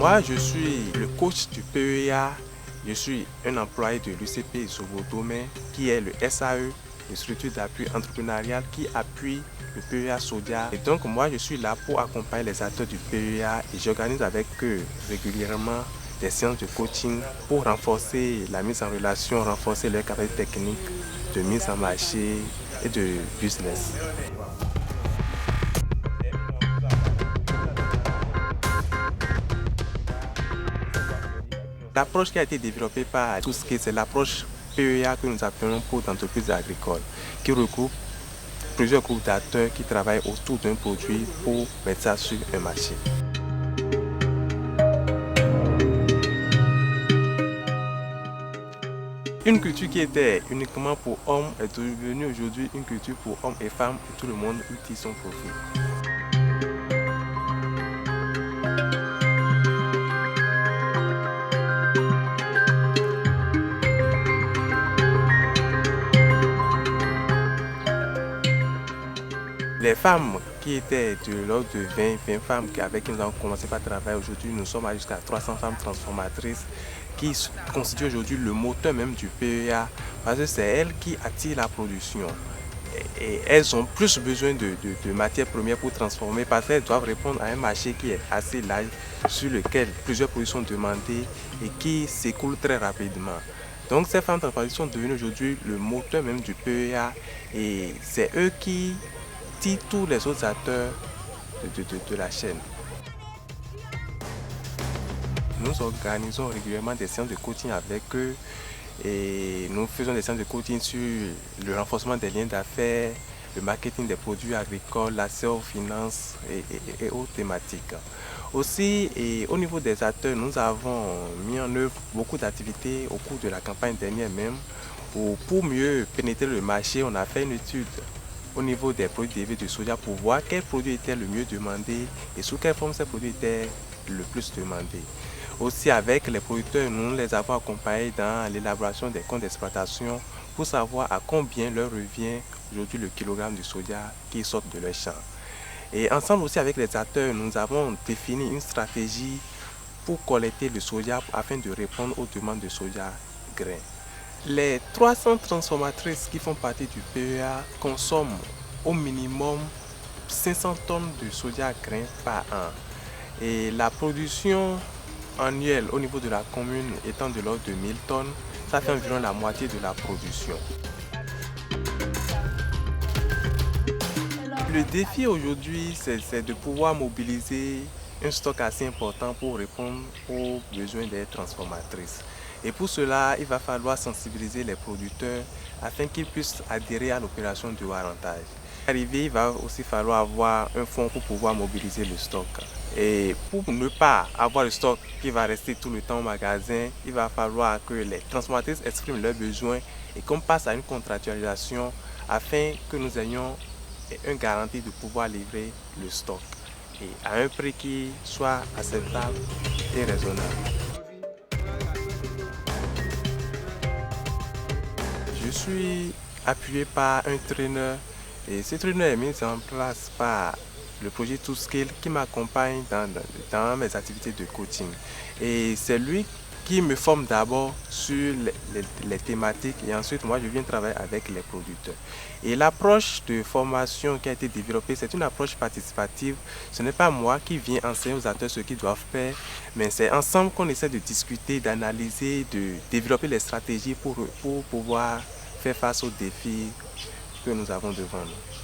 Moi, je suis le coach du PEA. Je suis un employé de l'UCP Isobo-Domé, qui est le SAE, le structure d'appui entrepreneurial qui appuie le PEA Sodia. Et donc, moi, je suis là pour accompagner les acteurs du PEA et j'organise avec eux régulièrement des séances de coaching pour renforcer la mise en relation, renforcer leurs capacités techniques de mise en marché et de business. L'approche qui a été développée par tout ce qui c'est l'approche PEA que nous appelons Pôle d'entreprise agricole, qui regroupe plusieurs groupes d'acteurs qui travaillent autour d'un produit pour mettre ça sur un marché. Une culture qui était uniquement pour hommes est devenue aujourd'hui une culture pour hommes et femmes et tout le monde utilise son profit. Les femmes qui étaient de l'ordre de 20 femmes avec qui nous avons commencé par travailler aujourd'hui, nous sommes à jusqu'à 300 femmes transformatrices qui constituent aujourd'hui le moteur même du PEA parce que c'est elles qui attirent la production. Et elles ont plus besoin de matières premières pour transformer parce qu'elles doivent répondre à un marché qui est assez large sur lequel plusieurs produits sont demandés et qui s'écoule très rapidement. Donc ces femmes transformatrices sont devenues aujourd'hui le moteur même du PEA et c'est eux qui tous les autres acteurs de la chaîne. Nous organisons régulièrement des séances de coaching avec eux et nous faisons des séances de coaching sur le renforcement des liens d'affaires, le marketing des produits agricoles, l'accès aux finances et autres thématiques. Aussi, au niveau des acteurs, nous avons mis en œuvre beaucoup d'activités au cours de la campagne dernière même où pour mieux pénétrer le marché, on a fait une étude au niveau des produits dérivés du soja pour voir quel produit était le mieux demandé et sous quelle forme ces produits étaient le plus demandés. Aussi avec les producteurs, nous les avons accompagnés dans l'élaboration des comptes d'exploitation pour savoir à combien leur revient aujourd'hui le kilogramme de soja qui sort de leur champ. Et ensemble aussi avec les acteurs, nous avons défini une stratégie pour collecter le soja afin de répondre aux demandes de soja grain. Les 300 transformatrices qui font partie du PEA consomment au minimum 500 tonnes de soja grain par an. Et la production annuelle au niveau de la commune étant de l'ordre de 1000 tonnes, ça fait environ la moitié de la production. Le défi aujourd'hui, c'est de pouvoir mobiliser un stock assez important pour répondre aux besoins des transformatrices. Et pour cela, il va falloir sensibiliser les producteurs afin qu'ils puissent adhérer à l'opération de warrantage. Il va aussi falloir avoir un fonds pour pouvoir mobiliser le stock. Et pour ne pas avoir le stock qui va rester tout le temps au magasin, il va falloir que les transformatrices expriment leurs besoins et qu'on passe à une contractualisation afin que nous ayons une garantie de pouvoir livrer le stock et à un prix qui soit acceptable et raisonnable. Je suis appuyé par un traîneur et ce traîneur est mis en place par le projet ToScale qui m'accompagne dans mes activités de coaching. Et c'est lui qui me forme d'abord sur les thématiques et ensuite moi je viens travailler avec les producteurs. Et l'approche de formation qui a été développée, c'est une approche participative. Ce n'est pas moi qui viens enseigner aux acteurs ce qu'ils doivent faire, mais c'est ensemble qu'on essaie de discuter, d'analyser, de développer les stratégies pour pouvoir faire face aux défis que nous avons devant nous.